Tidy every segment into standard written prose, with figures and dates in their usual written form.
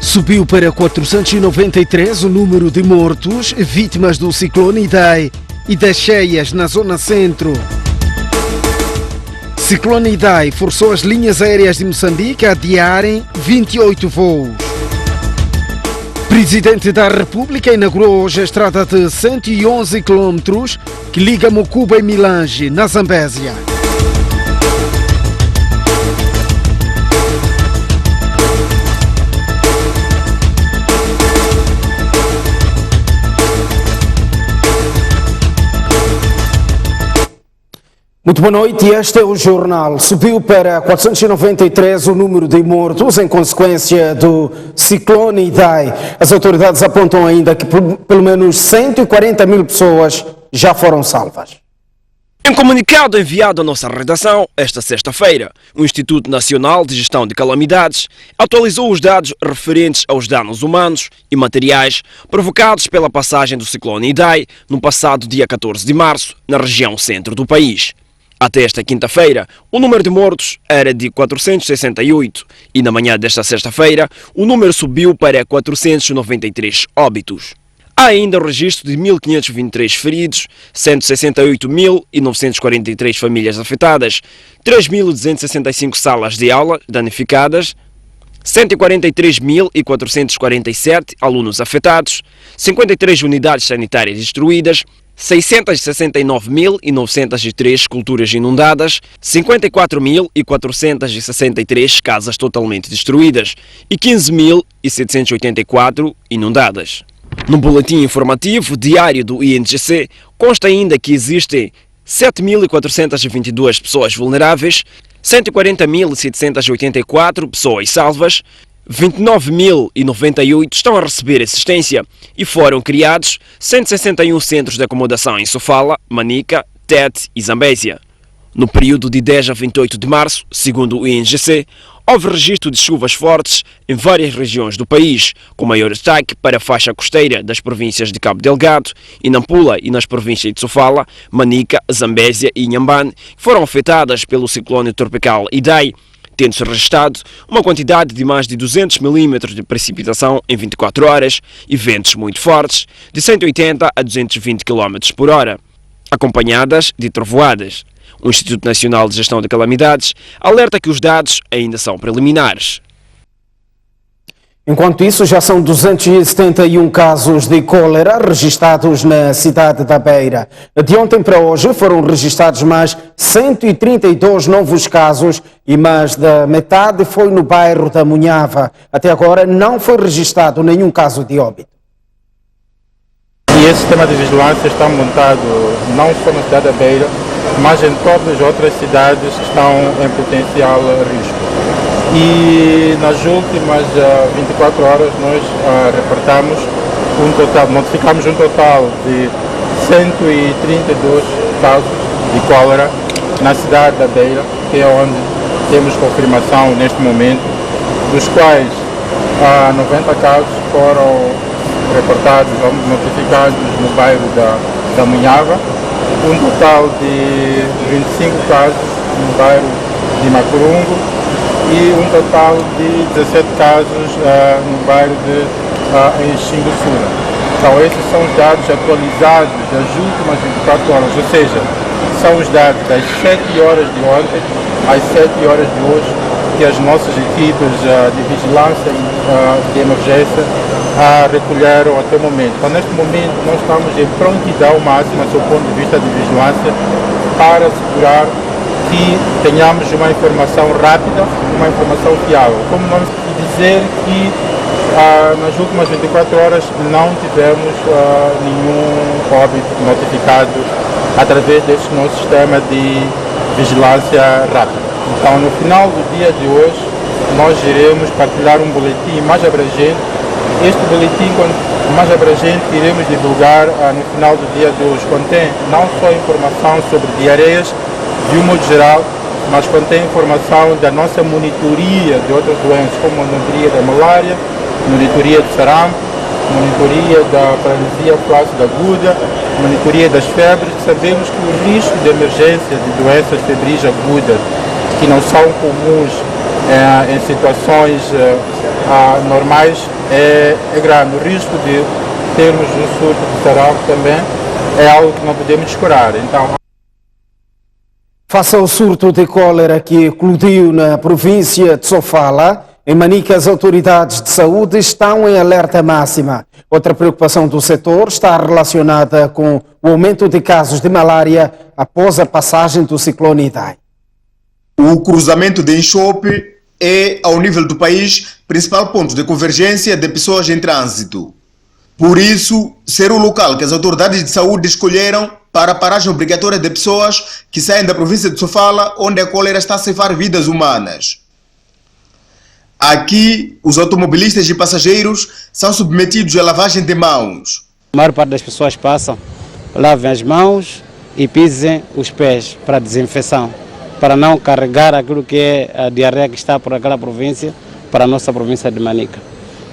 Subiu para 493 o número de mortos vítimas do ciclone Idai e das cheias na zona centro. Ciclone Idai forçou as linhas aéreas de Moçambique a adiarem 28 voos. Presidente da República inaugurou hoje a estrada de 111 km que liga Mocuba e Milange, na Zambésia. Muito boa noite, este é o jornal. Subiu para 493 o número de mortos em consequência do ciclone Idai. As autoridades apontam ainda que pelo menos 140 mil pessoas já foram salvas. Em comunicado enviado à nossa redação esta sexta-feira, o Instituto Nacional de Gestão de Calamidades atualizou os dados referentes aos danos humanos e materiais provocados pela passagem do ciclone Idai no passado dia 14 de março, na região centro do país. Até esta quinta-feira, o número de mortos era de 468 e na manhã desta sexta-feira o número subiu para 493 óbitos. Há ainda o registro de 1.523 feridos, 168.943 famílias afetadas, 3.265 salas de aula danificadas, 143.447 alunos afetados, 53 unidades sanitárias destruídas, 669.903 culturas inundadas, 54.463 casas totalmente destruídas e 15.784 inundadas. No boletim informativo diário do INGC consta ainda que existem 7.422 pessoas vulneráveis, 140.784 pessoas salvas, 29.098 estão a receber assistência e foram criados 161 centros de acomodação em Sofala, Manica, Tete e Zambésia. No período de 10 a 28 de março, segundo o INGC, houve registro de chuvas fortes em várias regiões do país, com maior destaque para a faixa costeira das províncias de Cabo Delgado e Nampula e nas províncias de Sofala, Manica, Zambésia e Inhambane, que foram afetadas pelo ciclone tropical Idai, tendo-se registrado uma quantidade de mais de 200 milímetros de precipitação em 24 horas e ventos muito fortes, de 180 a 220 km por hora, acompanhadas de trovoadas. O Instituto Nacional de Gestão de Calamidades alerta que os dados ainda são preliminares. Enquanto isso, já são 271 casos de cólera registados na cidade da Beira. De ontem para hoje foram registados mais 132 novos casos e mais da metade foi no bairro da Munhava. Até agora não foi registrado nenhum caso de óbito. E esse sistema de vigilância está montado não só na cidade da Beira, mas em todas as outras cidades que estão em potencial risco. E nas últimas 24 horas nós notificamos um total de 132 casos de cólera na cidade da Beira, que é onde temos confirmação neste momento, dos quais 90 casos foram reportados ou notificados no bairro da Munhava, um total de 25 casos no bairro de Macurungo e um total de 17 casos no bairro em Xingussura. Então esses são os dados atualizados das últimas 24 horas, ou seja, são os dados das 7 horas de ontem às 7 horas de hoje que as nossas equipes de vigilância e de emergência recolheram até o momento. Então neste momento nós estamos em prontidão máxima, do ponto de vista de vigilância, para assegurar que tenhamos uma informação rápida, uma informação fiável. Como vamos dizer que nas últimas 24 horas não tivemos nenhum óbito notificado através desse nosso sistema de vigilância rápida. Então no final do dia de hoje nós iremos partilhar um boletim mais abrangente. Este boletim mais abrangente que iremos divulgar no final do dia de hoje contém não só informação sobre diarreias de um modo geral, mas contém informação da nossa monitoria de outras doenças, como a monitoria da malária, monitoria do sarampo, monitoria da paralisia flácida aguda, monitoria das febres. Sabemos que o risco de emergência de doenças febris agudas, que não são comuns em situações normais é grande. O risco de termos um surto de sarampo também é algo que não podemos descurar. Então, face ao surto de cólera que eclodiu na província de Sofala, em Manica as autoridades de saúde estão em alerta máxima. Outra preocupação do setor está relacionada com o aumento de casos de malária após a passagem do ciclone Idai. O cruzamento de Enxope é, ao nível do país, principal ponto de convergência de pessoas em trânsito. Por isso, ser o local que as autoridades de saúde escolheram para a paragem obrigatória de pessoas que saem da província de Sofala, onde a cólera está a ceifar vidas humanas. Aqui, os automobilistas e passageiros são submetidos à lavagem de mãos. A maior parte das pessoas passam, lavem as mãos e pisem os pés para desinfecção, para não carregar aquilo que é a diarreia que está por aquela província para a nossa província de Manica.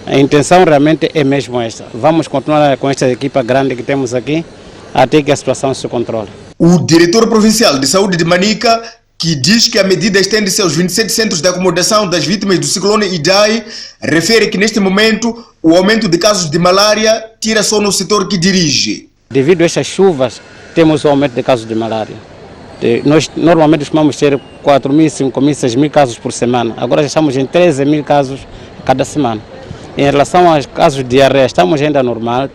A intenção realmente é mesmo esta. Vamos continuar com esta equipa grande que temos aqui até que a situação se controle. O diretor provincial de saúde de Manica, que diz que a medida estende-se aos 27 centros de acomodação das vítimas do ciclone Idai, refere que neste momento o aumento de casos de malária tira só no setor que dirige. Devido a estas chuvas, temos o aumento de casos de malária. Nós normalmente costumamos ter 4.000, 5.000, 6.000 casos por semana. Agora já estamos em 13.000 casos cada semana. Em relação aos casos de diarreia, estamos ainda normal.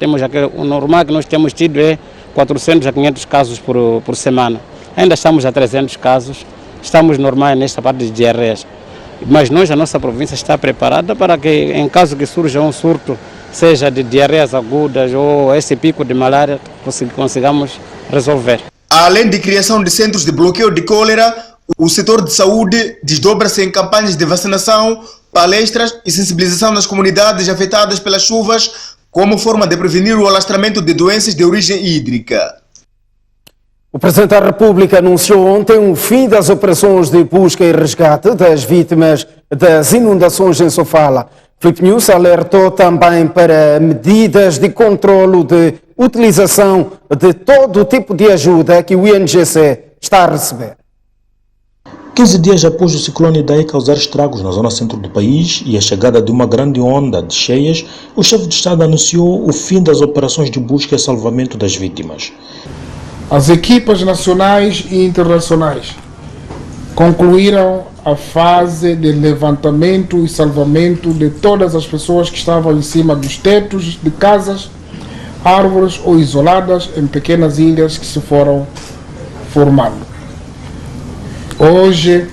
O normal que nós temos tido é 400 a 500 casos por semana. Ainda estamos a 300 casos. Estamos normais nesta parte de diarreias. Mas nós, a nossa província, está preparada para que, em caso que surja um surto, seja de diarreias agudas ou esse pico de malária, consigamos resolver. Além de criação de centros de bloqueio de cólera, o setor de saúde desdobra-se em campanhas de vacinação, palestras e sensibilização nas comunidades afetadas pelas chuvas, como forma de prevenir o alastramento de doenças de origem hídrica. O Presidente da República anunciou ontem o fim das operações de busca e resgate das vítimas das inundações em Sofala. Filipe News alertou também para medidas de controlo de utilização de todo o tipo de ajuda que o INGC está a receber. 15 dias após o ciclone Idai causar estragos na zona centro do país e a chegada de uma grande onda de cheias, o chefe de Estado anunciou o fim das operações de busca e salvamento das vítimas. As equipas nacionais e internacionais concluíram a fase de levantamento e salvamento de todas as pessoas que estavam em cima dos tetos de casas, árvores ou isoladas em pequenas ilhas que se foram formando. Hoje,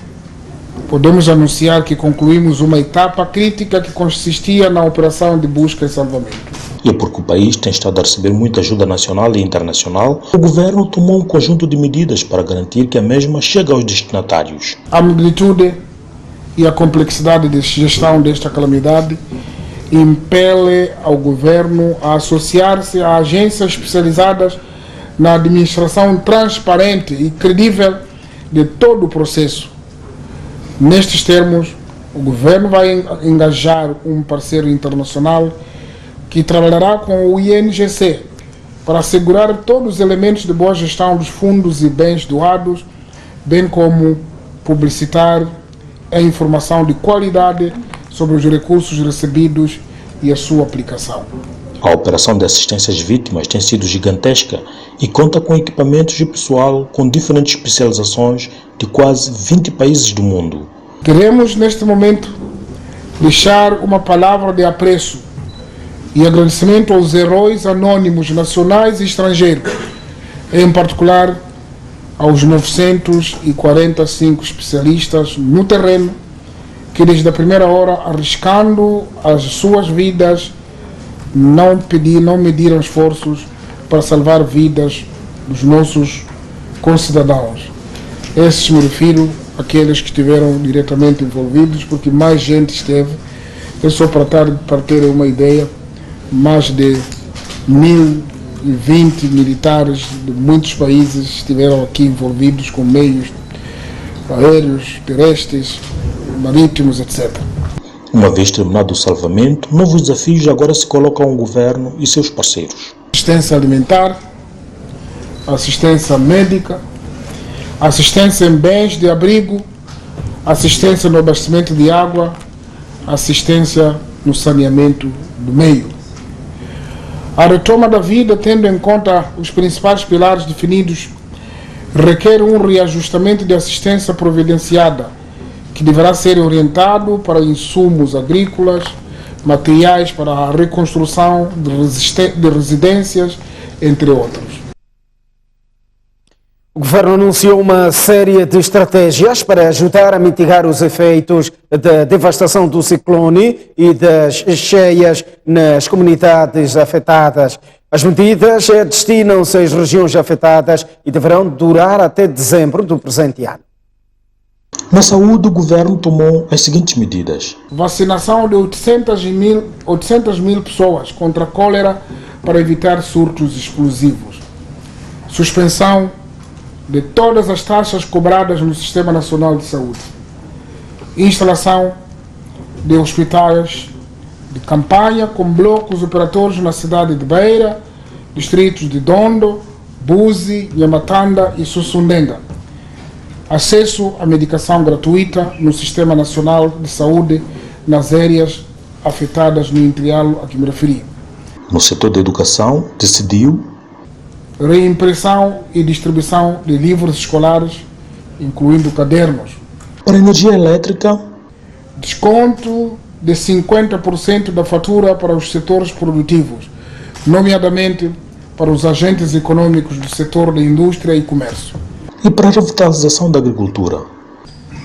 podemos anunciar que concluímos uma etapa crítica que consistia na operação de busca e salvamento. E porque o país tem estado a receber muita ajuda nacional e internacional, o governo tomou um conjunto de medidas para garantir que a mesma chegue aos destinatários. A magnitude e a complexidade de gestão desta calamidade impele ao governo a associar-se a agências especializadas na administração transparente e credível de todo o processo. Nestes termos, o governo vai engajar um parceiro internacional que trabalhará com o INGC para assegurar todos os elementos de boa gestão dos fundos e bens doados, bem como publicitar a informação de qualidade sobre os recursos recebidos e a sua aplicação. A operação de assistência às vítimas tem sido gigantesca e conta com equipamentos e pessoal com diferentes especializações de quase 20 países do mundo. Queremos, neste momento, deixar uma palavra de apreço e agradecimento aos heróis anônimos nacionais e estrangeiros, em particular aos 945 especialistas no terreno que desde a primeira hora, arriscando as suas vidas, não mediram esforços para salvar vidas dos nossos concidadãos. Esses me refiro àqueles que estiveram diretamente envolvidos, porque mais gente esteve. É só para ter uma ideia, mais de 1.020 militares de muitos países estiveram aqui envolvidos com meios aéreos, terrestres, marítimos, etc. Uma vez terminado o salvamento, novos desafios agora se colocam ao governo e seus parceiros. Assistência alimentar, assistência médica, assistência em bens de abrigo, assistência no abastecimento de água, assistência no saneamento do meio. A retoma da vida, tendo em conta os principais pilares definidos, requer um reajustamento de assistência providenciada, que deverá ser orientado para insumos agrícolas, materiais para a reconstrução de residências, entre outros. O governo anunciou uma série de estratégias para ajudar a mitigar os efeitos da devastação do ciclone e das cheias nas comunidades afetadas. As medidas destinam-se às regiões afetadas e deverão durar até dezembro do presente ano. Na saúde, o governo tomou as seguintes medidas. Vacinação de 800 mil pessoas contra a cólera para evitar surtos explosivos. Suspensão de todas as taxas cobradas no Sistema Nacional de Saúde. Instalação de hospitais de campanha com blocos operatórios na cidade de Beira, distritos de Dondo, Buzi, Nhamatanda e Sussundenga. Acesso à medicação gratuita no Sistema Nacional de Saúde nas áreas afetadas no interior a que me referi. No setor da educação, decidiu reimpressão e distribuição de livros escolares, incluindo cadernos. Para a energia elétrica, desconto de 50% da fatura para os setores produtivos, nomeadamente para os agentes econômicos do setor da indústria e comércio. E para a revitalização da agricultura,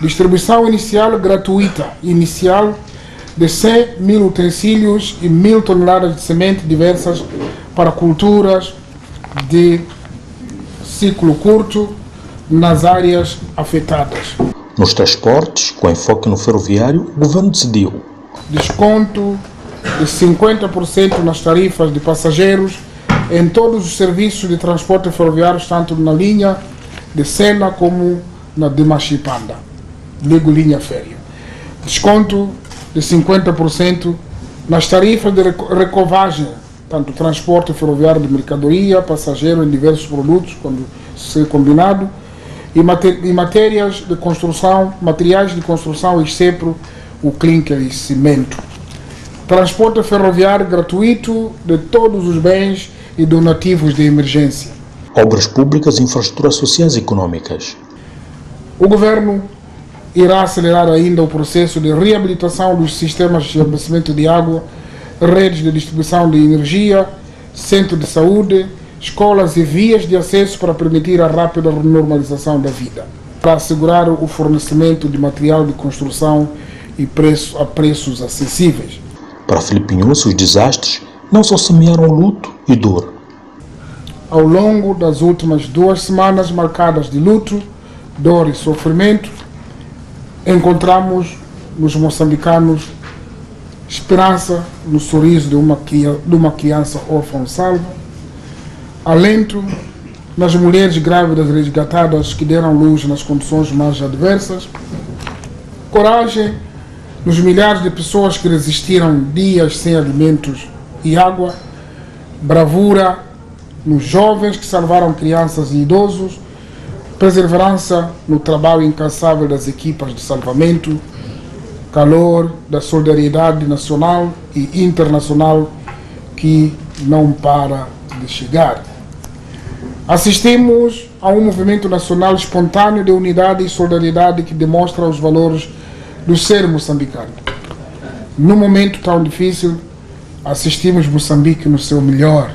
distribuição inicial gratuita de 100 mil utensílios e 1.000 toneladas de semente diversas para culturas de ciclo curto nas áreas afetadas. Nos transportes, com enfoque no ferroviário, o governo decidiu desconto de 50% nas tarifas de passageiros em todos os serviços de transporte ferroviário, tanto na linha de Sena como na de Machipanda, ligo linha férrea. Desconto de 50% nas tarifas de recovagem, tanto transporte ferroviário de mercadoria, passageiro em diversos produtos, quando ser combinado, e materiais de construção, exceto o clinker e cimento. Transporte ferroviário gratuito de todos os bens e donativos de emergência. Obras públicas, infraestruturas sociais e econômicas. O governo irá acelerar ainda o processo de reabilitação dos sistemas de abastecimento de água, redes de distribuição de energia, centro de saúde, escolas e vias de acesso para permitir a rápida normalização da vida, para assegurar o fornecimento de material de construção e a preços acessíveis. Para Filipe Nunes, os desastres não só semearam luto e dor. Ao longo das últimas 2 semanas marcadas de luto, dor e sofrimento, encontramos nos moçambicanos esperança no sorriso de uma criança órfã salva, alento nas mulheres grávidas resgatadas que deram luz nas condições mais adversas, coragem nos milhares de pessoas que resistiram dias sem alimentos e água, bravura nos jovens que salvaram crianças e idosos, perseverança no trabalho incansável das equipas de salvamento, calor da solidariedade nacional e internacional que não para de chegar. Assistimos a um movimento nacional espontâneo de unidade e solidariedade que demonstra os valores do ser moçambicano. Num momento tão difícil, assistimos Moçambique no seu melhor.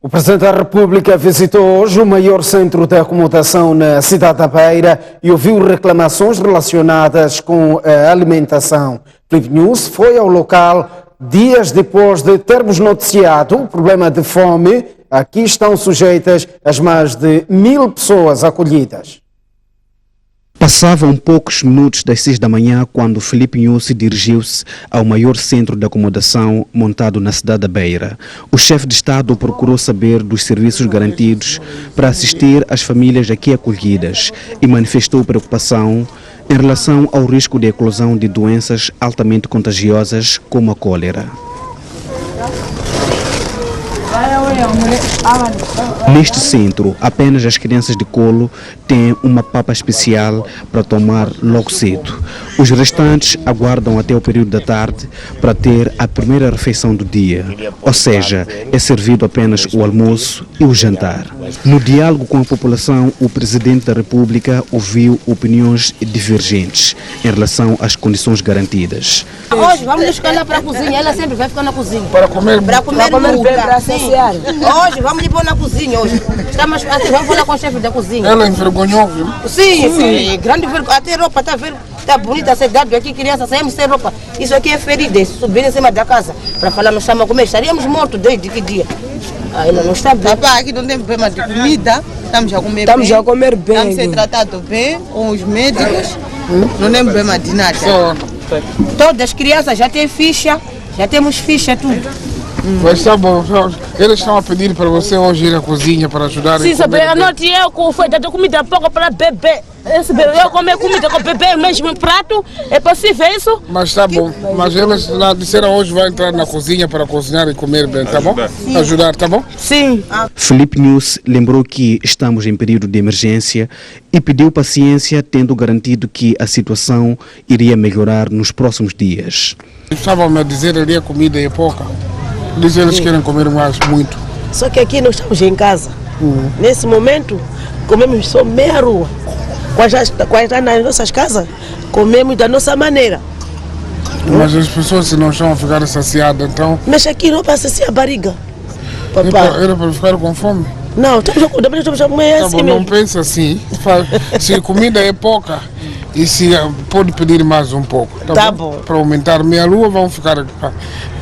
O Presidente da República visitou hoje o maior centro de acomodação na cidade da Beira e ouviu reclamações relacionadas com a alimentação. Filipe Nunes foi ao local dias depois de termos noticiado o problema de fome. Aqui estão sujeitas as mais de 1.000 pessoas acolhidas. Passavam poucos minutos das 6 da manhã quando Filipe Nunes dirigiu-se ao maior centro de acomodação montado na cidade da Beira. O chefe de Estado procurou saber dos serviços garantidos para assistir as famílias aqui acolhidas e manifestou preocupação em relação ao risco de eclosão de doenças altamente contagiosas como a cólera. Neste centro, apenas as crianças de colo têm uma papa especial para tomar logo cedo. Os restantes aguardam até o período da tarde para ter a primeira refeição do dia, ou seja, é servido apenas o almoço e o jantar. No diálogo com a população, o Presidente da República ouviu opiniões divergentes em relação às condições garantidas. Hoje vamos nos escalar para a cozinha, ela sempre vai ficar na cozinha. Para comer bem, para saciar. Hoje vamos lhe pôr na cozinha hoje. Estamos assim, vamos falar com o chefe da cozinha. Ela envergonhou, viu? Sim, grande vergonha. Até roupa, está bonita a cidade aqui, criança, saímos sem roupa. Isso aqui é ferida, subir em cima da casa para falar no chama comer. Estaríamos mortos desde que dia? Ainda não está bem. Papá, aqui não tem problema de comida, estamos a comer bem. Estamos a comer bem. Estamos a ser tratados bem com os médicos, não tem problema de nada. Todas as crianças já têm ficha, já temos ficha, tudo. Mas tá bom, eles estão a pedir para você hoje ir à cozinha para ajudar. Sim, sabe, a noite eu fui dando comida pouco para bebê. Eu comer comida com bebê, mesmo prato, é possível isso? Mas tá bom, mas eles lá disseram hoje vai entrar na cozinha para cozinhar e comer bem, tá bom? Sim. Ajudar, tá bom? Sim. Felipe News lembrou que estamos em período de emergência e pediu paciência, tendo garantido que a situação iria melhorar nos próximos dias. Estavam a dizer ali a comida é pouca. Diz eles querem comer mais, muito. Só que aqui nós estamos em casa. Nesse momento, comemos só meia rua. Quando nas nossas casas, comemos da nossa maneira. Mas as pessoas se não estão a ficar saciadas, então... Mas aqui não para saciar a barriga. Era para ficar com fome? Não, estamos a comer assim mesmo. Não pensa assim. Se a comida é pouca, e se pode pedir mais um pouco. Tá bom. Para aumentar meia-lua, vão ficar...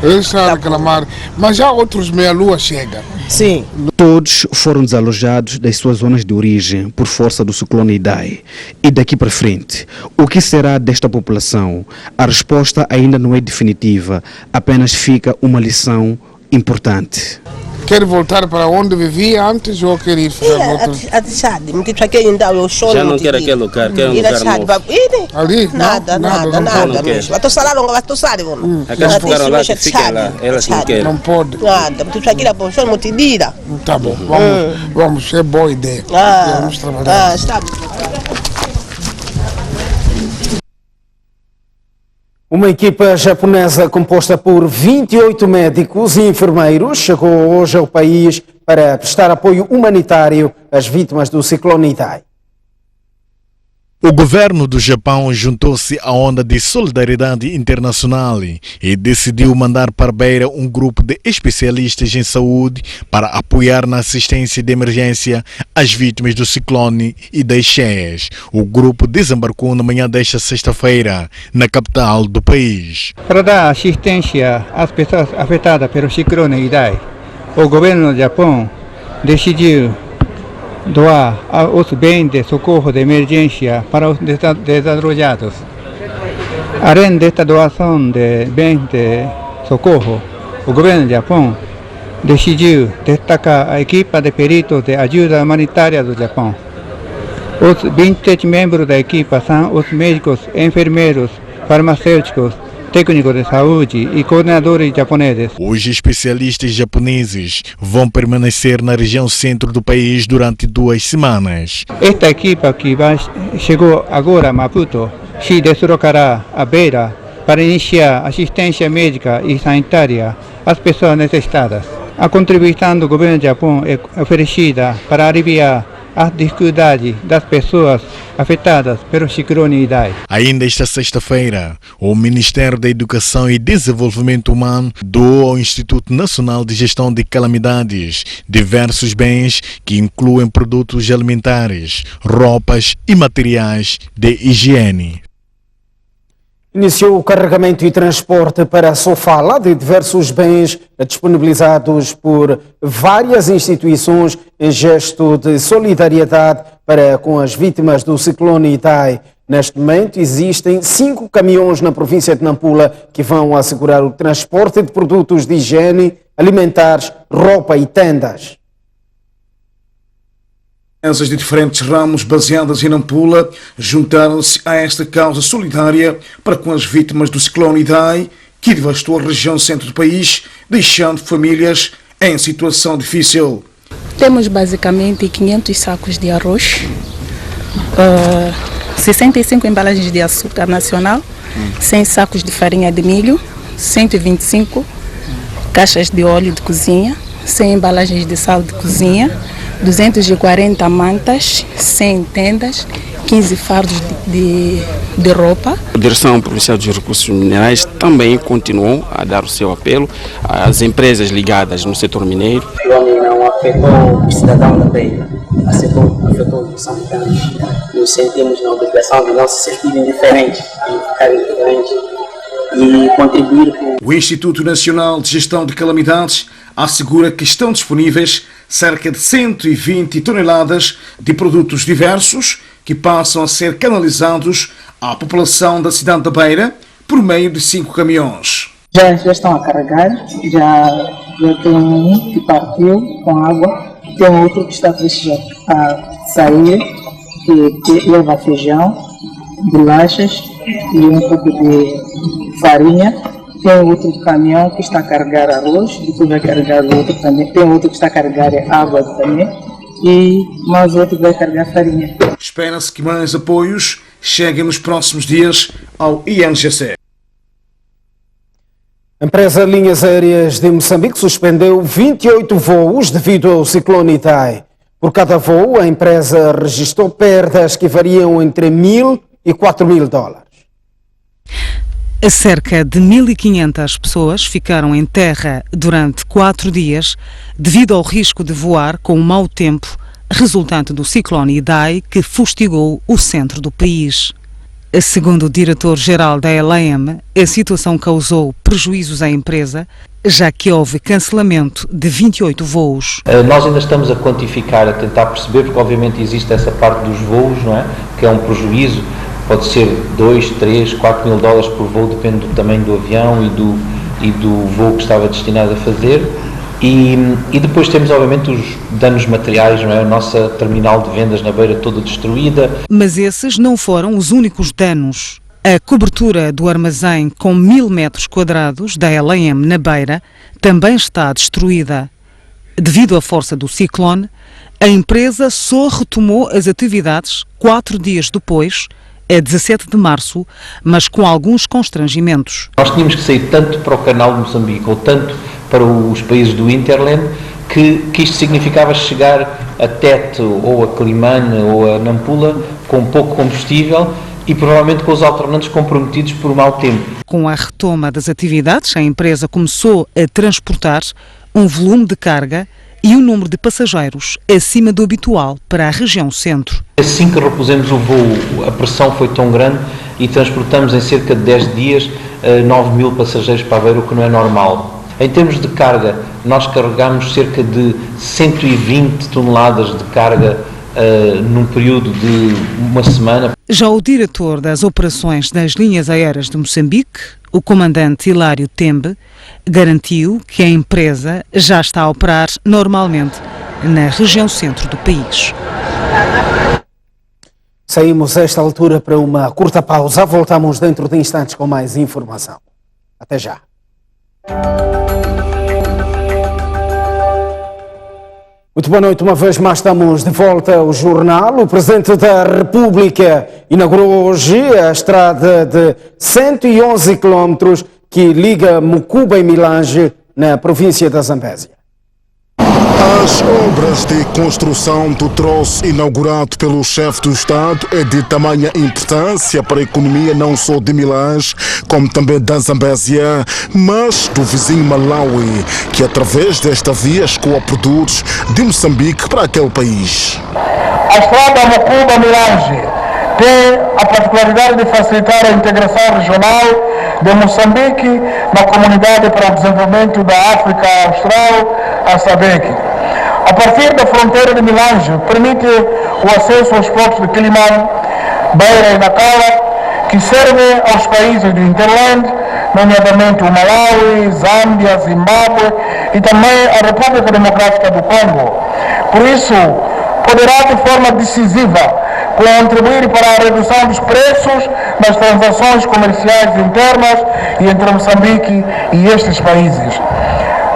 Eles estão a reclamar, mas já outros meia-lua chegam. Sim. Todos foram desalojados das suas zonas de origem por força do ciclone Idai. E daqui para frente, o que será desta população? A resposta ainda não é definitiva, apenas fica uma lição importante. Quer voltar para onde vivia antes ou quer ir fazer outro? Já não quer aquele lugar, quer um lugar novo. Ali? Nada mesmo. Quer ficar lá, que fica lá, elas não querem. Não pode. Nada, Tá bom, vamos, é boa ideia. Vamos trabalhar. Está bom. Uma equipa japonesa composta por 28 médicos e enfermeiros chegou hoje ao país para prestar apoio humanitário às vítimas do ciclone Idai. O governo do Japão juntou-se à onda de solidariedade internacional e decidiu mandar para Beira um grupo de especialistas em saúde para apoiar na assistência de emergência às vítimas do ciclone e das cheias. O grupo desembarcou na manhã desta sexta-feira na capital do país. Para dar assistência às pessoas afetadas pelo ciclone Idai, o governo do Japão decidiu doar os bens de socorro de emergência para os desalojados. Além desta doação de bens de socorro, o governo do Japão decidiu destacar a equipe de peritos de ajuda humanitária do Japão. Os 27 membros da equipe são os médicos, enfermeiros, farmacêuticos, técnicos de saúde e coordenadores japoneses. Os especialistas japoneses vão permanecer na região centro do país durante 2 semanas. Esta equipe que chegou agora a Maputo se deslocará a Beira para iniciar assistência médica e sanitária às pessoas necessitadas. A contribuição do governo do Japão é oferecida para aliviar as dificuldades das pessoas afetadas pelo ciclone Idai. Ainda esta sexta-feira, o Ministério da Educação e Desenvolvimento Humano doou ao Instituto Nacional de Gestão de Calamidades diversos bens que incluem produtos alimentares, roupas e materiais de higiene. Iniciou o carregamento e transporte para Sofala de diversos bens disponibilizados por várias instituições em gesto de solidariedade para com as vítimas do ciclone Idai. Neste momento existem 5 caminhões na província de Nampula que vão assegurar o transporte de produtos de higiene, alimentares, roupa e tendas. Empresas de diferentes ramos baseadas em Nampula juntaram-se a esta causa solidária para com as vítimas do ciclone Idai, que devastou a região centro do país, deixando famílias em situação difícil. Temos basicamente 500 sacos de arroz, 65 embalagens de açúcar nacional, 100 sacos de farinha de milho, 125 caixas de óleo de cozinha, 100 embalagens de sal de cozinha, 240 mantas, 100 tendas, 15 fardos de roupa. A Direção Provincial dos Recursos Minerais também continuou a dar o seu apelo às empresas ligadas no setor mineiro. O ciclone não afetou os cidadãos da Beira, afetou os moçambicanos. Nos sentimos na obrigação de não se sentirem diferentes, de ficarem diferentes e contribuir com... O Instituto Nacional de Gestão de Calamidades assegura que estão disponíveis cerca de 120 toneladas de produtos diversos que passam a ser canalizados à população da cidade da Beira por meio de 5 caminhões. Já estão a carregar, já tem um que partiu com água, tem outro que está prestes a sair, que leva feijão, bolachas e um pouco de farinha. Tem outro caminhão que está a carregar arroz, depois vai carregar outro também. Tem outro que está a carregar água também e mais outro que vai carregar farinha. Espera-se que mais apoios cheguem nos próximos dias ao INGC. A empresa Linhas Aéreas de Moçambique suspendeu 28 voos devido ao ciclone Idai. Por cada voo, a empresa registrou perdas que variam entre $1.000 e $4.000. Cerca de 1.500 pessoas ficaram em terra durante 4 dias devido ao risco de voar com o mau tempo resultante do ciclone Idai que fustigou o centro do país. Segundo o diretor-geral da LAM, a situação causou prejuízos à empresa, já que houve cancelamento de 28 voos. Nós ainda estamos a quantificar, a tentar perceber, porque obviamente existe essa parte dos voos, não é? Que é um prejuízo. Pode ser 2, 3, 4 mil dólares por voo, depende do tamanho do avião e do voo que estava destinado a fazer. E depois temos, obviamente, os danos materiais, não é? A nossa terminal de vendas na Beira toda destruída. Mas esses não foram os únicos danos. A cobertura do armazém com 1.000 metros quadrados da LAM na Beira também está destruída. Devido à força do ciclone, a empresa só retomou as atividades 4 dias depois, a 17 de março, mas com alguns constrangimentos. Nós tínhamos que sair tanto para o canal de Moçambique ou tanto para os países do Interland que isto significava chegar a Tete ou a Climane ou a Nampula com pouco combustível e provavelmente com os alternantes comprometidos por mau tempo. Com a retoma das atividades, a empresa começou a transportar um volume de carga e um número de passageiros acima do habitual para a região centro. Assim que repusemos o voo, a pressão foi tão grande e transportamos em cerca de 10 dias 9.000 passageiros para Aveiro, o que não é normal. Em termos de carga, nós carregamos cerca de 120 toneladas de carga num período de uma semana. Já o diretor das operações das linhas aéreas de Moçambique, o comandante Hilário Tembe, garantiu que a empresa já está a operar normalmente na região centro do país. Saímos a esta altura para uma curta pausa. Voltamos dentro de instantes com mais informação. Até já. Muito boa noite, uma vez mais estamos de volta ao jornal. O Presidente da República inaugurou hoje a estrada de 111 quilómetros que liga Mucuba e Milange, na província da Zambésia. As obras de construção do troço inaugurado pelo chefe do Estado é de tamanha importância para a economia não só de Milange, como também da Zambésia, mas do vizinho Malawi, que através desta via escoa produtos de Moçambique para aquele país. A estrada Mucuba-Milange tem a particularidade de facilitar a integração regional de Moçambique na Comunidade para o Desenvolvimento da África Austral, a SADC. A partir da fronteira de Milange, permite o acesso aos portos de Quilimane, Beira e Nacala, que servem aos países do Interland, nomeadamente o Malawi, Zâmbia, Zimbábue e também a República Democrática do Congo. Por isso, poderá de forma decisiva contribuir para a redução dos preços nas transações comerciais internas e entre Moçambique e estes países.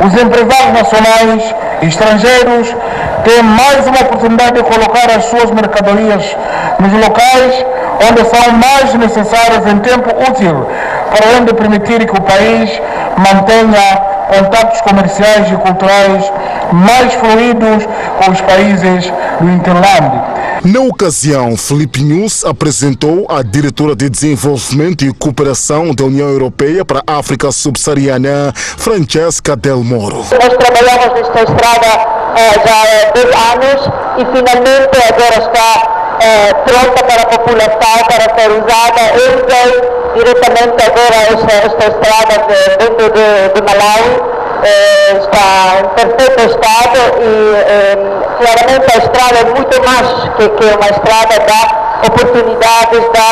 os empresários nacionais e estrangeiros têm mais uma oportunidade de colocar as suas mercadorias nos locais onde são mais necessárias em tempo útil, para além de permitir que o país mantenha contatos comerciais e culturais mais fluidos com os países do Interland. Na ocasião, Filipe Nunes apresentou a diretora de Desenvolvimento e Cooperação da União Europeia para a África Subsaariana, Francesca Del Moro. Nós trabalhamos nesta estrada já há 10 anos e finalmente agora está pronta para a população, para ser usada. Eu usei diretamente agora esta estrada dentro de Malawi. Está em perfeito estado e claramente a estrada é muito mais que uma estrada, dá oportunidades, dá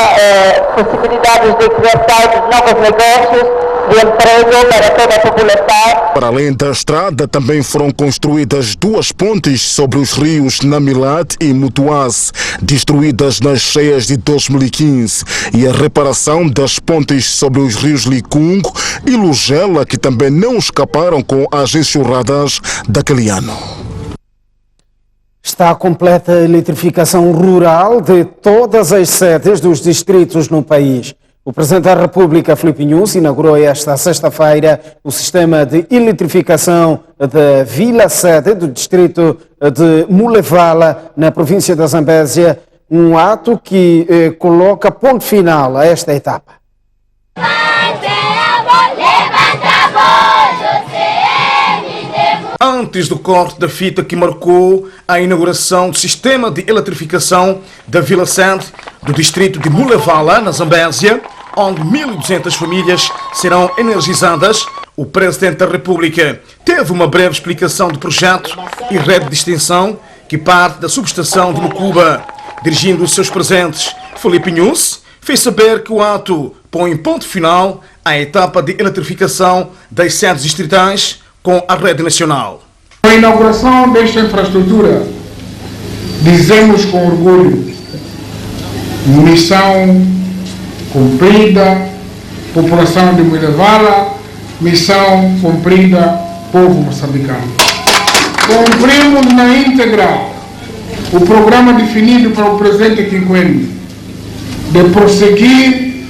possibilidades de criação de novos negócios, de emprego para toda a população. Para além da estrada, também foram construídas 2 pontes sobre os rios Namilat e Mutuase, destruídas nas cheias de 2015, e a reparação das pontes sobre os rios Licungo e Lugela, que também não escaparam com as enxurradas daquele ano. Está a completa eletrificação rural de todas as sedes dos distritos no país. O Presidente da República, Filipe Nunes, inaugurou esta sexta-feira o sistema de eletrificação da Vila Sede do distrito de Mulevala, na província da Zambésia, um ato que coloca ponto final a esta etapa. Antes do corte da fita que marcou a inauguração do sistema de eletrificação da Vila Sede do distrito de Mulevala, na Zambésia, onde 1.200 famílias serão energizadas, o Presidente da República teve uma breve explicação do projeto e rede de extensão que parte da subestação de Mucuba. Dirigindo os seus presentes, Filipe Nunes fez saber que o ato põe ponto final à etapa de eletrificação das sedes distritais com a rede nacional. Com a inauguração desta infraestrutura, dizemos com orgulho: missão cumprida, população de Mulevala, missão cumprida, povo moçambicano. Cumprimos na íntegra o programa definido para o presente quinquênio de prosseguir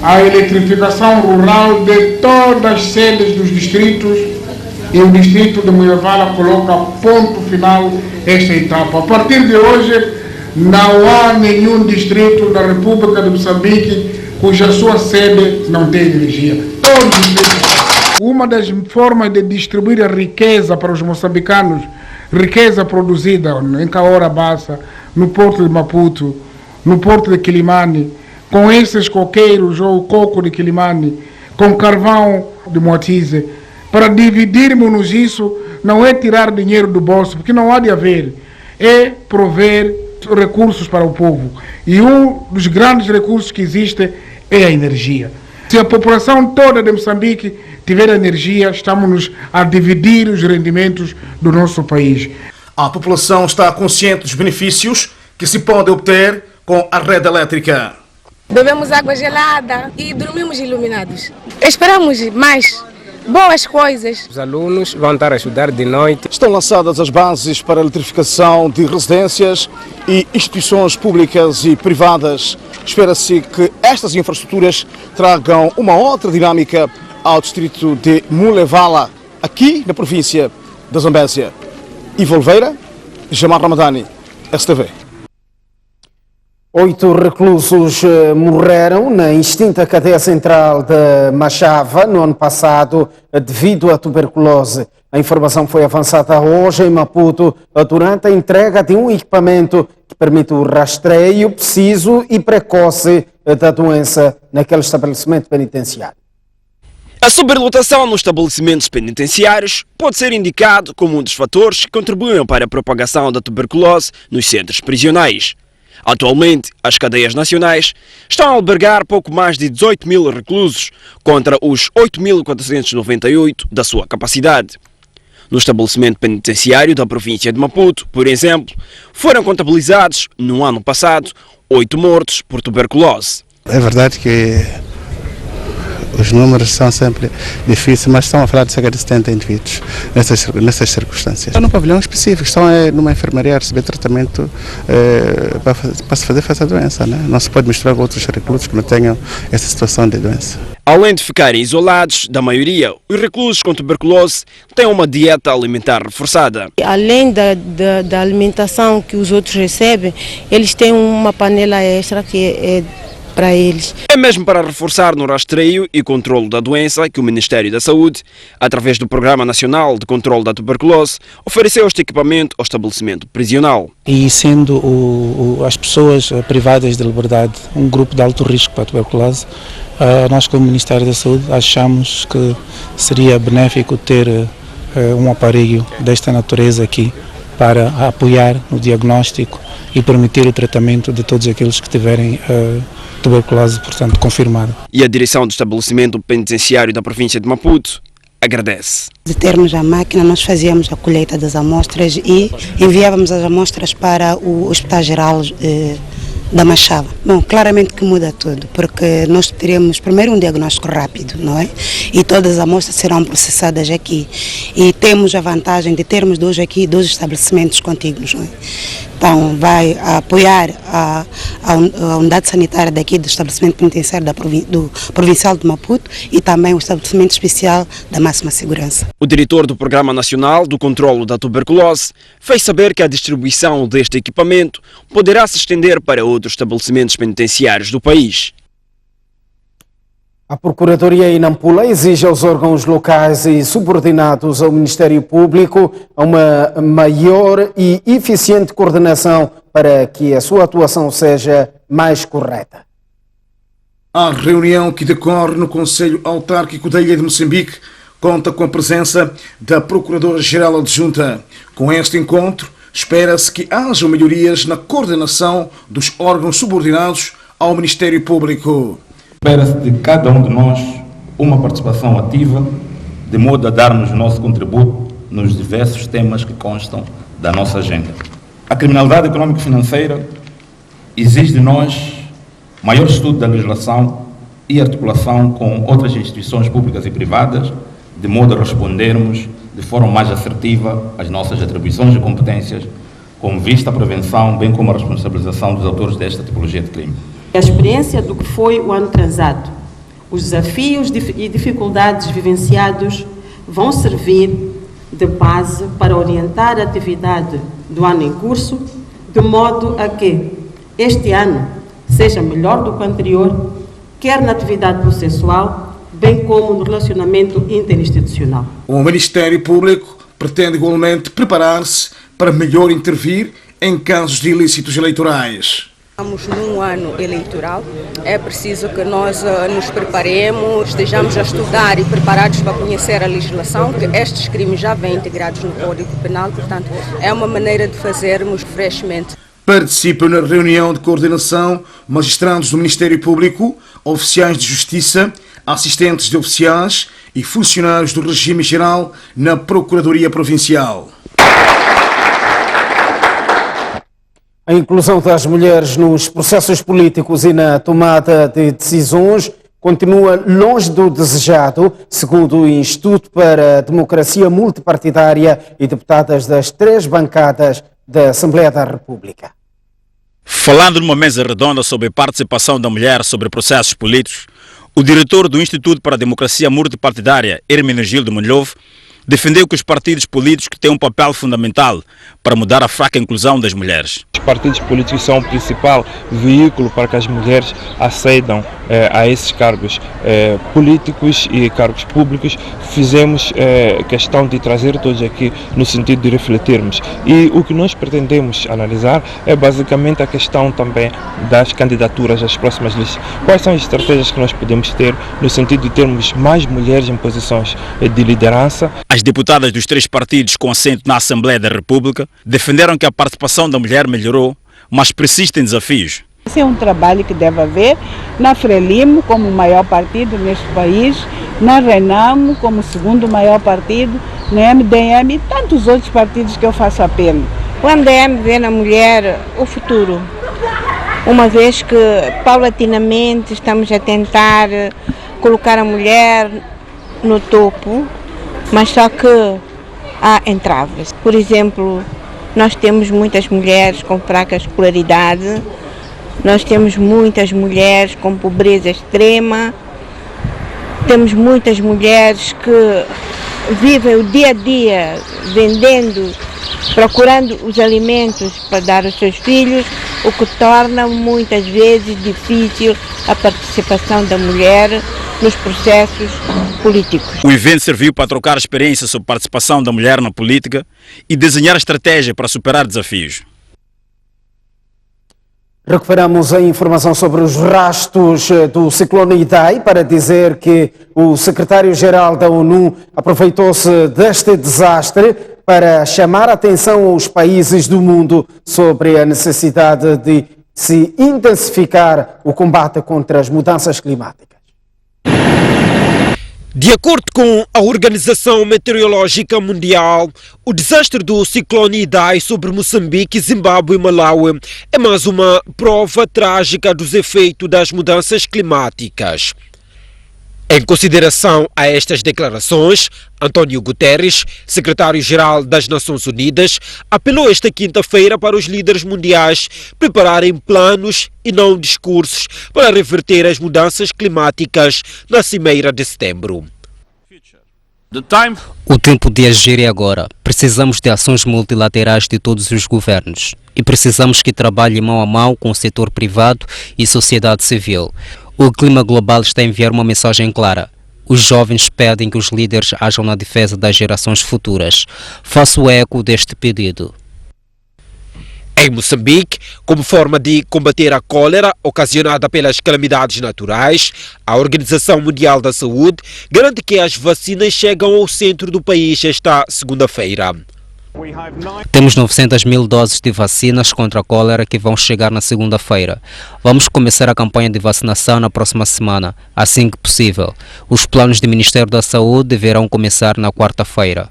a eletrificação rural de todas as sedes dos distritos, e o distrito de Mulevala coloca ponto final a esta etapa. A partir de hoje, não há nenhum distrito da República de Moçambique cuja sua sede não tem energia. Todos os distritos. Uma das formas de distribuir a riqueza para os moçambicanos, riqueza produzida em Caora Bassa, no porto de Maputo, no porto de Quilimane, com esses coqueiros ou o coco de Quilimane, com carvão de Moatize, para dividirmos isso, não é tirar dinheiro do bolso, porque não há de haver, é prover recursos para o povo. E um dos grandes recursos que existe é a energia. Se a população toda de Moçambique tiver energia, estamos a dividir os rendimentos do nosso país. A população está consciente dos benefícios que se podem obter com a rede elétrica. Bebemos água gelada e dormimos iluminados. Esperamos mais boas coisas. Os alunos vão estar a estudar de noite. Estão lançadas as bases para a eletrificação de residências e instituições públicas e privadas. Espera-se que estas infraestruturas tragam uma outra dinâmica ao distrito de Mulevala, aqui na província da Zambésia. Ivo Oliveira, Jamar Ramadani, STV. 8 reclusos morreram na extinta cadeia central de Machava no ano passado devido à tuberculose. A informação foi avançada hoje em Maputo durante a entrega de um equipamento que permite o rastreio preciso e precoce da doença naquele estabelecimento penitenciário. A superlotação nos estabelecimentos penitenciários pode ser indicado como um dos fatores que contribuem para a propagação da tuberculose nos centros prisionais. Atualmente, as cadeias nacionais estão a albergar pouco mais de 18 mil reclusos contra os 8.498 da sua capacidade. No estabelecimento penitenciário da província de Maputo, por exemplo, foram contabilizados, no ano passado, 8 mortos por tuberculose. É verdade que Os números são sempre difíceis, mas estão a falar de cerca de 70 indivíduos nessas circunstâncias. Estão num pavilhão específico, estão numa enfermaria a receber tratamento para se fazer face à doença, né? Não se pode misturar com outros reclusos que não tenham essa situação de doença. Além de ficarem isolados da maioria, os reclusos com tuberculose têm uma dieta alimentar reforçada. Além da alimentação que os outros recebem, eles têm uma panela extra que é para eles. É mesmo para reforçar no rastreio e controlo da doença que o Ministério da Saúde, através do Programa Nacional de Controlo da Tuberculose, ofereceu este equipamento ao estabelecimento prisional. E sendo as pessoas privadas de liberdade um grupo de alto risco para a tuberculose, nós como Ministério da Saúde achamos que seria benéfico ter um aparelho desta natureza aqui para apoiar no diagnóstico e permitir o tratamento de todos aqueles que tiverem tuberculose, portanto, confirmada. E a direção do estabelecimento penitenciário da província de Maputo agradece. De termos a máquina, nós fazíamos a colheita das amostras e enviávamos as amostras para o Hospital Geral da Machava. Bom, claramente que muda tudo, porque nós teremos primeiro um diagnóstico rápido, não é? E todas as amostras serão processadas aqui. E temos a vantagem de termos dois estabelecimentos contíguos, não é? Então, vai apoiar a unidade sanitária daqui do estabelecimento penitenciário do Provincial de Maputo e também o estabelecimento especial da máxima segurança. O diretor do Programa Nacional do Controlo da Tuberculose fez saber que a distribuição deste equipamento poderá se estender para outros estabelecimentos penitenciários do país. A Procuradoria em Nampula exige aos órgãos locais e subordinados ao Ministério Público uma maior e eficiente coordenação para que a sua atuação seja mais correta. A reunião que decorre no Conselho Autárquico da Ilha de Moçambique conta com a presença da Procuradora-Geral Adjunta. Com este encontro, espera-se que haja melhorias na coordenação dos órgãos subordinados ao Ministério Público. Espera-se de cada um de nós uma participação ativa, de modo a darmos o nosso contributo nos diversos temas que constam da nossa agenda. A criminalidade económica e financeira exige de nós maior estudo da legislação e articulação com outras instituições públicas e privadas, de modo a respondermos de forma mais assertiva às nossas atribuições e competências, com vista à prevenção, bem como a responsabilização dos autores desta tipologia de crime. A experiência do que foi o ano transado, os desafios e dificuldades vivenciados vão servir de base para orientar a atividade do ano em curso, de modo a que este ano seja melhor do que o anterior, quer na atividade processual, bem como no relacionamento interinstitucional. O Ministério Público pretende igualmente preparar-se para melhor intervir em casos de ilícitos eleitorais. Estamos num ano eleitoral, é preciso que nós nos preparemos, estejamos a estudar e preparados para conhecer a legislação, que estes crimes já vêm integrados no Código Penal, portanto, é uma maneira de fazermos refreshment. Participam na reunião de coordenação magistrados do Ministério Público, oficiais de justiça, assistentes de oficiais e funcionários do regime geral na Procuradoria Provincial. A inclusão das mulheres nos processos políticos e na tomada de decisões continua longe do desejado, segundo o Instituto para a Democracia Multipartidária e deputadas das 3 bancadas da Assembleia da República. Falando numa mesa redonda sobre a participação da mulher sobre processos políticos, o diretor do Instituto para a Democracia Multipartidária, Hermenegildo Monlhove, defendeu que os partidos políticos têm um papel fundamental para mudar a fraca inclusão das mulheres. Os partidos políticos são o principal veículo para que as mulheres acedam a esses cargos políticos e cargos públicos. Fizemos questão de trazer todos aqui no sentido de refletirmos. E o que nós pretendemos analisar é basicamente a questão também das candidaturas às próximas listas. Quais são as estratégias que nós podemos ter no sentido de termos mais mulheres em posições de liderança? As deputadas dos 3 partidos com assento na Assembleia da República defenderam que a participação da mulher melhorou, mas persistem desafios. Esse é um trabalho que deve haver na Frelimo, como o maior partido neste país, na Renamo, como o segundo maior partido, no MDM e tantos outros partidos que eu faço apelo. O MDM vê na mulher o futuro, uma vez que paulatinamente estamos a tentar colocar a mulher no topo, mas só que há entraves. Por exemplo, nós temos muitas mulheres com fraca escolaridade, nós temos muitas mulheres com pobreza extrema, temos muitas mulheres que vivem o dia a dia vendendo, procurando os alimentos para dar aos seus filhos, o que torna muitas vezes difícil a participação da mulher nos processos políticos. O evento serviu para trocar experiências sobre participação da mulher na política e desenhar estratégia para superar desafios. Recuperamos a informação sobre os rastros do ciclone Idai para dizer que o secretário-geral da ONU aproveitou-se deste desastre para chamar a atenção aos países do mundo sobre a necessidade de se intensificar o combate contra as mudanças climáticas. De acordo com a Organização Meteorológica Mundial, o desastre do ciclone Idai sobre Moçambique, Zimbábue e Malawi é mais uma prova trágica dos efeitos das mudanças climáticas. Em consideração a estas declarações, António Guterres, secretário-geral das Nações Unidas, apelou esta quinta-feira para os líderes mundiais prepararem planos e não discursos para reverter as mudanças climáticas na Cimeira de setembro. O tempo de agir é agora. Precisamos de ações multilaterais de todos os governos e precisamos que trabalhem mão a mão com o setor privado e sociedade civil. O clima global está a enviar uma mensagem clara. Os jovens pedem que os líderes ajam na defesa das gerações futuras. Faço eco deste pedido. Em Moçambique, como forma de combater a cólera ocasionada pelas calamidades naturais, a Organização Mundial da Saúde garante que as vacinas chegam ao centro do país esta segunda-feira. Temos 900 mil doses de vacinas contra a cólera que vão chegar na segunda-feira. Vamos começar a campanha de vacinação na próxima semana, assim que possível. Os planos do Ministério da Saúde deverão começar na quarta-feira.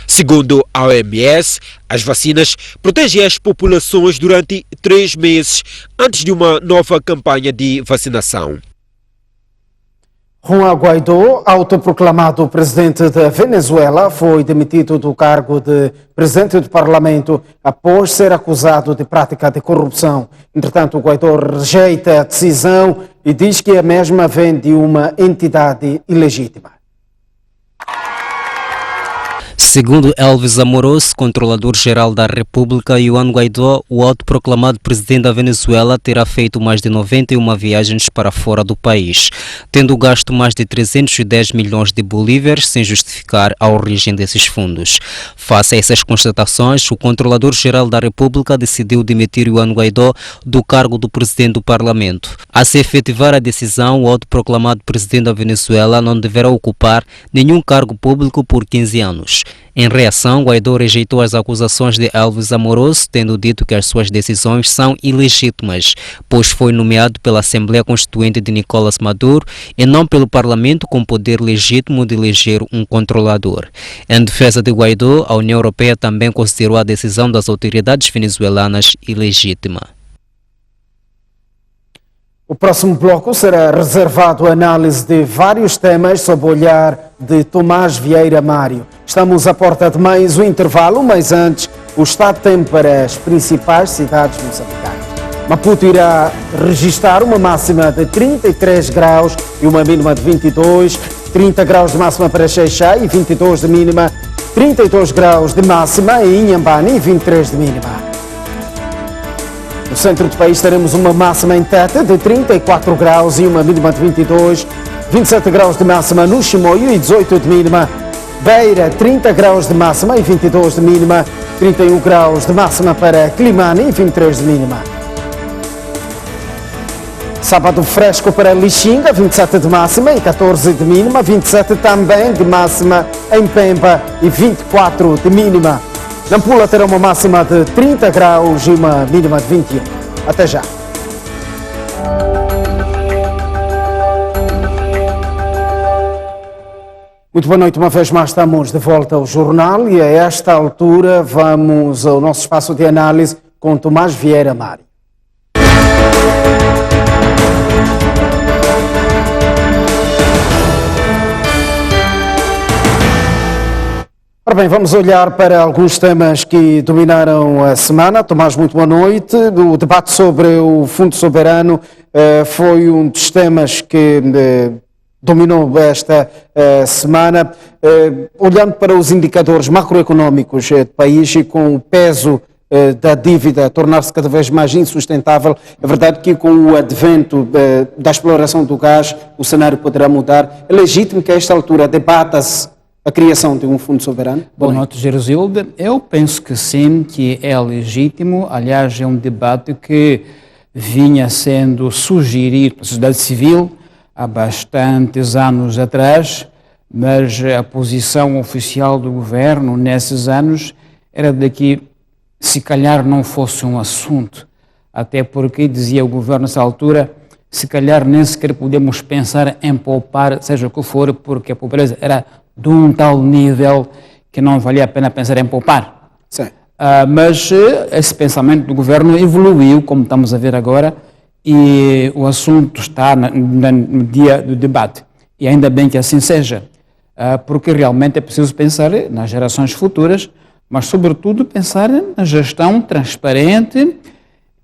Segundo a OMS, as vacinas protegem as populações durante 3 meses antes de uma nova campanha de vacinação. Juan Guaidó, autoproclamado presidente da Venezuela, foi demitido do cargo de presidente do parlamento após ser acusado de prática de corrupção. Entretanto, Guaidó rejeita a decisão e diz que a mesma vem de uma entidade ilegítima. Segundo Elvis Amorós, controlador-geral da República, Juan Guaidó, o autoproclamado presidente da Venezuela, terá feito mais de 91 viagens para fora do país, tendo gasto mais de 310 milhões de bolívares sem justificar a origem desses fundos. Face a essas constatações, o controlador-geral da República decidiu demitir Juan Guaidó do cargo do presidente do parlamento. A se efetivar a decisão, o autoproclamado presidente da Venezuela não deverá ocupar nenhum cargo público por 15 anos. Em reação, Guaidó rejeitou as acusações de Elvis Amorós, tendo dito que as suas decisões são ilegítimas, pois foi nomeado pela Assembleia Constituinte de Nicolás Maduro e não pelo Parlamento com poder legítimo de eleger um controlador. Em defesa de Guaidó, a União Europeia também considerou a decisão das autoridades venezuelanas ilegítima. O próximo bloco será reservado à análise de vários temas sob o olhar de Tomás Vieira Mário. Estamos à porta de mais um intervalo, mas antes o estado de tempo para as principais cidades moçambicanas. Maputo irá registrar uma máxima de 33 graus e uma mínima de 22, 30 graus de máxima para Xai-Xai e 22 de mínima, 32 graus de máxima em Inhambane e 23 de mínima. No centro do país teremos uma máxima em Tete de 34 graus e uma mínima de 22, 27 graus de máxima no Chimoio e 18 de mínima. Beira, 30 graus de máxima e 22 de mínima, 31 graus de máxima para Climane e 23 de mínima. Sábado fresco para Lixinga, 27 de máxima e 14 de mínima, 27 também de máxima em Pemba e 24 de mínima. Nampula terá uma máxima de 30 graus e uma mínima de 21. Até já. Muito boa noite, uma vez mais estamos de volta ao jornal e a esta altura vamos ao nosso espaço de análise com Tomás Vieira Mário. bem, vamos olhar para alguns temas que dominaram a semana. Tomás, muito boa noite. O debate sobre o Fundo Soberano foi um dos temas que dominou esta semana. Olhando para os indicadores macroeconómicos do país e com o peso da dívida tornar-se cada vez mais insustentável, é verdade que com o advento da exploração do gás o cenário poderá mudar. É legítimo que a esta altura debata-se a criação de um fundo soberano? Boa noite, Gerosilde. Eu penso que sim, que é legítimo. Aliás, é um debate que vinha sendo sugerido pela sociedade civil há bastantes anos atrás, mas a posição oficial do governo nesses anos era de que se calhar não fosse um assunto, até porque, dizia o governo nessa altura, se calhar nem sequer podemos pensar em poupar, seja o que for, porque a pobreza era de um tal nível que não valia a pena pensar em poupar. Sim. Mas esse pensamento do governo evoluiu, como estamos a ver agora, e o assunto está no dia do debate. E ainda bem que assim seja, porque realmente é preciso pensar nas gerações futuras, mas sobretudo pensar na gestão transparente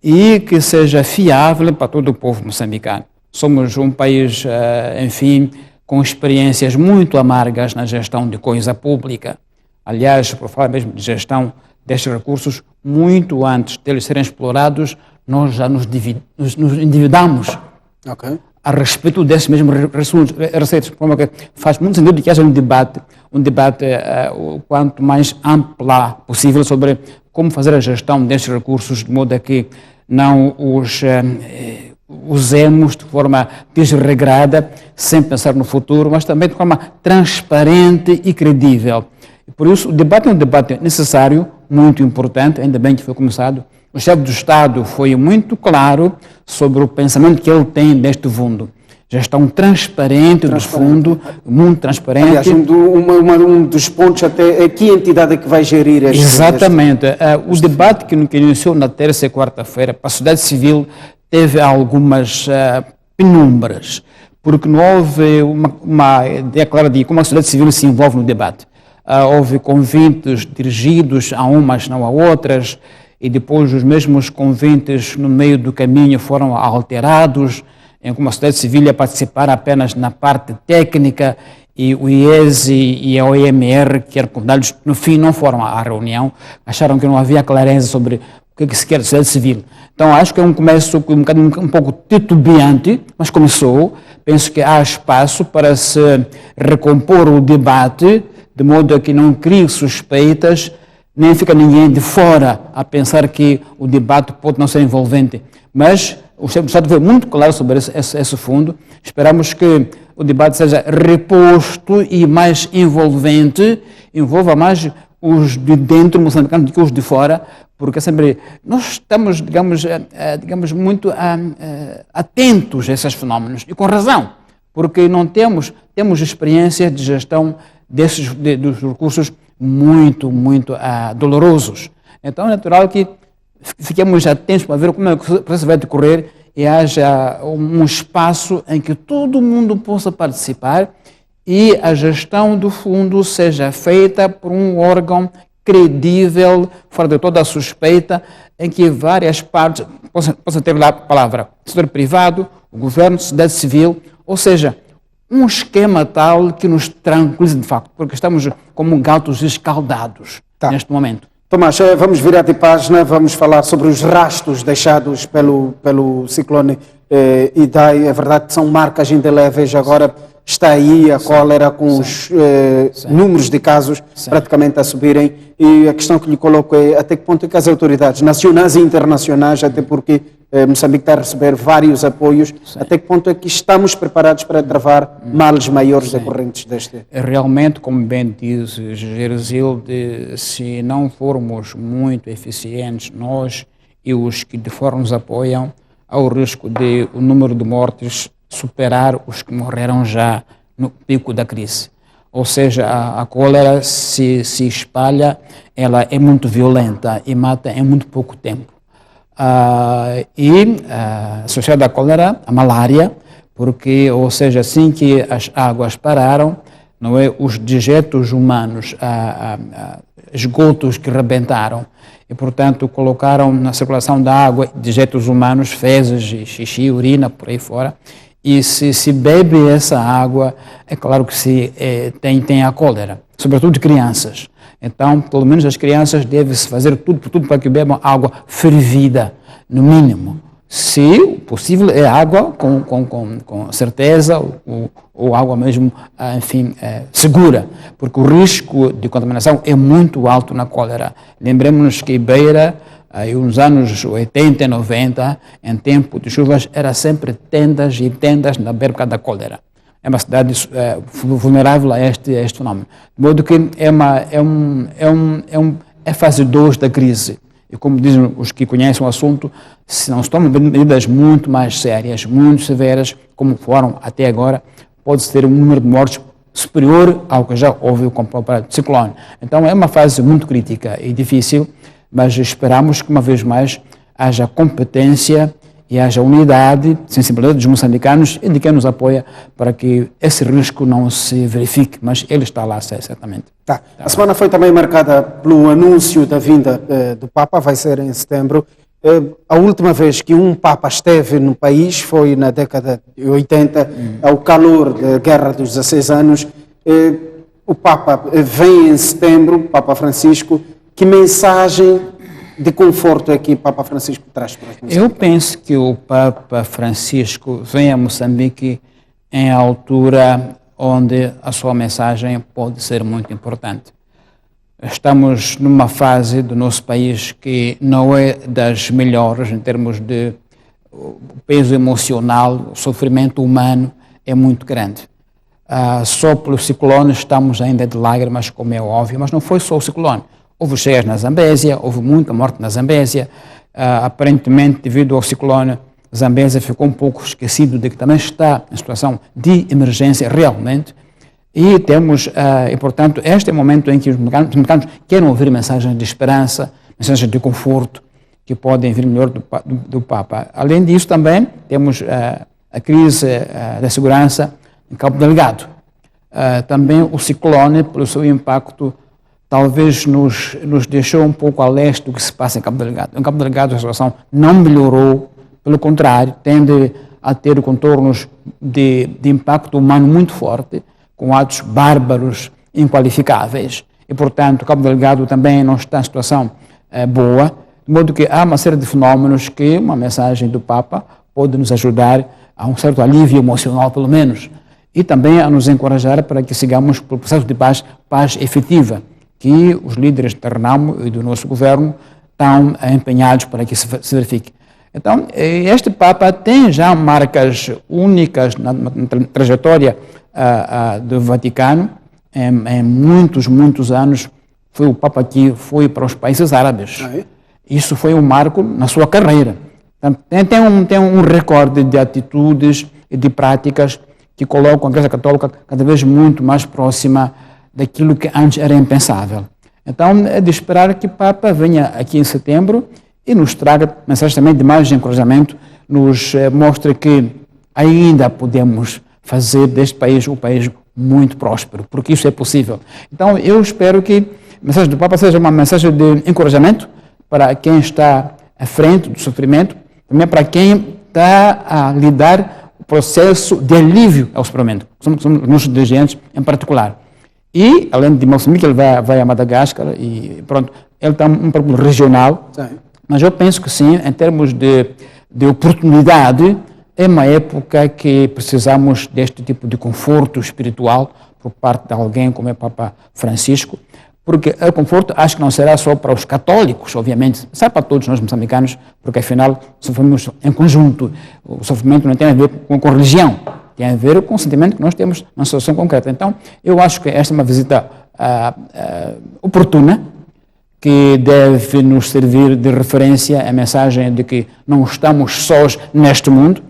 e que seja fiável para todo o povo moçambicano. Somos um país, enfim, com experiências muito amargas na gestão de coisa pública. Aliás, por falar mesmo de gestão destes recursos, muito antes deles serem explorados, nós já nos endividamos a respeito desses mesmos receitos. Faz muito sentido que haja um debate o quanto mais amplo possível sobre como fazer a gestão destes recursos, de modo a que não os usemos de forma desregrada, sem pensar no futuro, mas também de forma transparente e credível. Por isso, o debate é um debate necessário, muito importante, ainda bem que foi começado. O chefe do Estado foi muito claro sobre o pensamento que ele tem deste fundo. Gestão transparente do fundo, muito transparente. Aliás, um dos pontos até é que entidade é que vai gerir este... Exatamente. O debate que iniciou na terça e quarta-feira para a sociedade civil teve algumas penumbras, porque não houve uma ideia clara de como a sociedade civil se envolve no debate. Houve convites dirigidos a umas, não a outras, e depois os mesmos convites no meio do caminho foram alterados, em como a sociedade civil ia participar apenas na parte técnica, e o IES e a OMR, que eram convidados, no fim não foram à reunião, acharam que não havia clareza sobre o que se quer da sociedade civil. Então acho que é um começo um pouco titubeante, mas começou. Penso que há espaço para se recompor o debate, de modo a que não crie suspeitas, nem fica ninguém de fora a pensar que o debate pode não ser envolvente. Mas o chefe do Estado foi muito claro sobre esse fundo. Esperamos que o debate seja reposto e mais envolvente, envolva mais os de dentro moçambicanos do que os de fora, porque sempre nós estamos, digamos muito atentos a esses fenómenos, e com razão, porque não temos experiência de gestão dos recursos muito dolorosos. Então é natural que fiquemos atentos para ver como é que o processo vai decorrer e haja um espaço em que todo mundo possa participar e a gestão do fundo seja feita por um órgão credível, fora de toda a suspeita, em que várias partes possam ter lá a palavra. O setor privado, o governo, a sociedade civil, ou seja, um esquema tal que nos tranquilize de facto, porque estamos como gatos escaldados neste momento. Tomás, vamos virar de página, vamos falar sobre os rastros deixados pelo ciclone Idai. É verdade que são marcas indeléveis, agora está aí a cólera com os números de casos praticamente a subirem, e a questão que lhe coloco é até que ponto é que as autoridades nacionais e internacionais, até porque Moçambique está a receber vários apoios, até que ponto é que estamos preparados para travar males maiores decorrentes deste? Realmente, como bem diz Gerosilde, se não formos muito eficientes, nós e os que de fora nos apoiam, há o risco de o número de mortes superar os que morreram já no pico da crise. Ou seja, a cólera se espalha, ela é muito violenta e mata em muito pouco tempo. Associada à cólera, a malária, porque, ou seja, assim que as águas pararam, não é? Os dejetos humanos, esgotos que rebentaram e, portanto, colocaram na circulação da água dejetos humanos, fezes, xixi, urina, por aí fora. E se bebe essa água, é claro que tem a cólera, sobretudo de crianças. Então, pelo menos as crianças devem-se fazer tudo para que bebam água fervida, no mínimo. Se possível, é água com certeza, ou água mesmo, enfim, segura, porque o risco de contaminação é muito alto na cólera. Lembremos-nos que Beira, aí nos anos 80 e 90, em tempo de chuvas, era sempre tendas e tendas na beira da cólera. É uma cidade vulnerável a este fenómeno. De modo que é fase 2 da crise. E como dizem os que conhecem o assunto, se não se tomam medidas muito mais sérias, muito severas, como foram até agora, pode-se ter um número de mortes superior ao que já houve com o próprio ciclone. Então é uma fase muito crítica e difícil, mas esperamos que uma vez mais haja competência e haja unidade, sensibilidade dos moçambicanos e de quem nos apoia para que esse risco não se verifique, mas ele está lá certamente. Tá. A semana foi também marcada pelo anúncio da vinda do Papa, vai ser em setembro. A última vez que um Papa esteve no país foi na década de 80, ao calor da Guerra dos 16 anos. O Papa vem em setembro, Papa Francisco. Que mensagem de conforto é que o Papa Francisco traz para nós? Eu penso que o Papa Francisco vem a Moçambique em altura onde a sua mensagem pode ser muito importante. Estamos numa fase do nosso país que não é das melhores em termos de peso emocional, o sofrimento humano é muito grande. Só pelo ciclone estamos ainda de lágrimas, como é óbvio, mas não foi só o ciclone. Houve cheias na Zambésia, houve muita morte na Zambésia. Aparentemente, devido ao ciclone, Zambésia ficou um pouco esquecido de que também está em situação de emergência realmente. E temos, e portanto, este é o momento em que os moçambicanos querem ouvir mensagens de esperança, mensagens de conforto, que podem vir melhor do Papa. Além disso, também temos a crise da segurança em Cabo Delgado. Também o ciclone, pelo seu impacto, talvez nos deixou um pouco a leste do que se passa em Cabo Delgado. Em Cabo Delgado a situação não melhorou, pelo contrário, tende a ter contornos de impacto humano muito forte, com atos bárbaros, inqualificáveis. E, portanto, Cabo Delgado também não está em situação boa, de modo que há uma série de fenómenos que uma mensagem do Papa pode nos ajudar a um certo alívio emocional, pelo menos, e também a nos encorajar para que sigamos pelo processo de paz efetiva, que os líderes da Renamo e do nosso governo estão empenhados para que se verifique. Então, este Papa tem já marcas únicas na trajetória do Vaticano. Em muitos anos, foi o Papa que foi para os países árabes. Isso foi um marco na sua carreira. Tem um recorde de atitudes e de práticas que colocam a Igreja Católica cada vez muito mais próxima daquilo que antes era impensável. Então, é de esperar que o Papa venha aqui em setembro e nos traga mensagens também de mais encorajamento, nos mostre que ainda podemos fazer deste país um país muito próspero, porque isso é possível. Então, eu espero que a mensagem do Papa seja uma mensagem de encorajamento para quem está à frente do sofrimento, também para quem está a lidar o processo de alívio ao sofrimento, somos nossos dirigentes em particular. E, além de Moçambique, ele vai a Madagascar e pronto, ele está um problema regional, mas eu penso que sim, em termos de oportunidade, é uma época que precisamos deste tipo de conforto espiritual por parte de alguém como é o Papa Francisco, porque o conforto acho que não será só para os católicos, obviamente, será para todos nós moçambicanos, porque afinal sofremos em conjunto. O sofrimento não tem a ver com religião, tem a ver com o sentimento que nós temos na situação concreta. Então, eu acho que esta é uma visita oportuna, que deve nos servir de referência a mensagem de que não estamos sós neste mundo,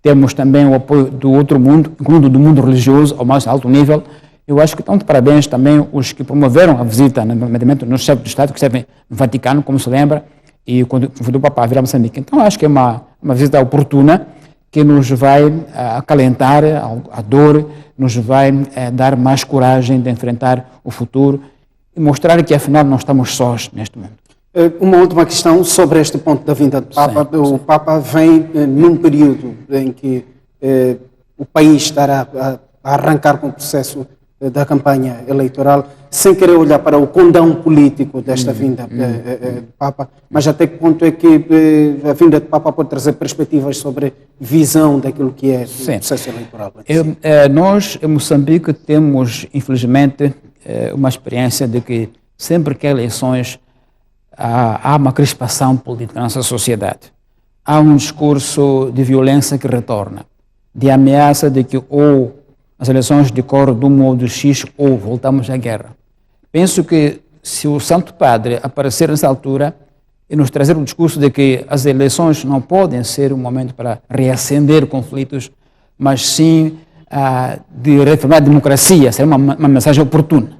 temos também o apoio do outro mundo, incluindo do mundo religioso ao mais alto nível. Eu acho que estão de parabéns também os que promoveram a visita, nomeadamente o nosso chefe de Estado, que esteve no Vaticano, como se lembra, e quando foi do Papa vir a Moçambique. Então, acho que é uma visita oportuna, que nos vai acalentar a dor, nos vai dar mais coragem de enfrentar o futuro e mostrar que afinal não estamos sós neste momento. Uma última questão sobre este ponto da vinda do Papa. O Papa vem num período em que o país estará a arrancar com o processo da campanha eleitoral, sem querer olhar para o condão político desta vinda do Papa, mas até que ponto é que a vinda do Papa pode trazer perspectivas sobre visão daquilo que é o processo eleitoral? Nós, em Moçambique, temos, infelizmente, uma experiência de que sempre que há eleições há uma crispação política na nossa sociedade. Há um discurso de violência que retorna, de ameaça de que ou as eleições decorrem de um modo X ou voltamos à guerra. Penso que se o Santo Padre aparecer nessa altura e nos trazer um discurso de que as eleições não podem ser um momento para reacender conflitos, mas sim de reformar a democracia, será uma mensagem oportuna.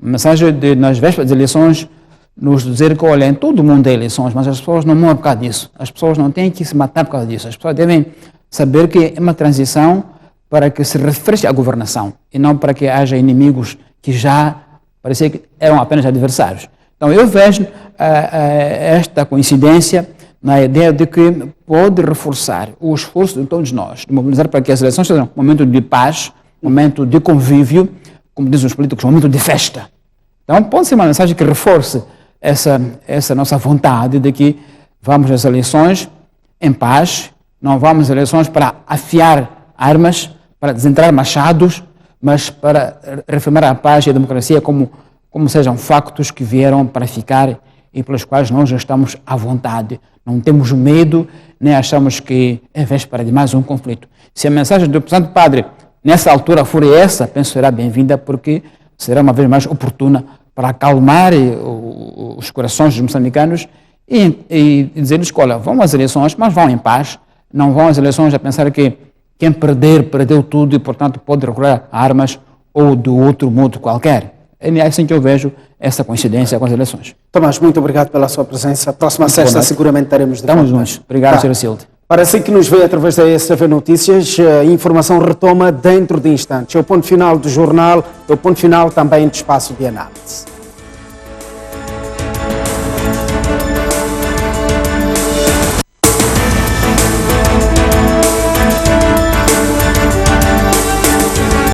Uma mensagem de, nas vésperas das eleições, nos dizer que, olha, em todo mundo há eleições, mas as pessoas não morrem por causa disso. As pessoas não têm que se matar por causa disso. As pessoas devem saber que é uma transição para que se refresque a governação e não para que haja inimigos que já parecia que eram apenas adversários. Então eu vejo esta coincidência na ideia de que pode reforçar o esforço de todos nós, de mobilizar para que as eleições sejam um momento de paz, um momento de convívio, como dizem os políticos, um momento de festa. Então pode ser uma mensagem que reforce essa nossa vontade de que vamos às eleições em paz, não vamos às eleições para afiar armas, para desentrar machados, mas para reformar a paz e a democracia como sejam factos que vieram para ficar e pelos quais nós já estamos à vontade. Não temos medo, nem achamos que é véspera de mais um conflito. Se a mensagem do Santo Padre nessa altura for essa, penso que será bem-vinda, porque será uma vez mais oportuna para acalmar os corações dos moçambicanos e dizer-lhes, olha, vão às eleições, mas vão em paz, não vão às eleições a pensar que quem perder, perdeu tudo e, portanto, pode recorrer a armas ou de outro modo qualquer. É assim que eu vejo essa coincidência com as eleições. Tomás, muito obrigado pela sua presença. Próxima sexta seguramente teremos de Estamos juntos. Obrigado, Sr. Silde. Para si que nos vê através da STV Notícias, a informação retoma dentro de instantes. É o ponto final do jornal, é o ponto final também do espaço de análise.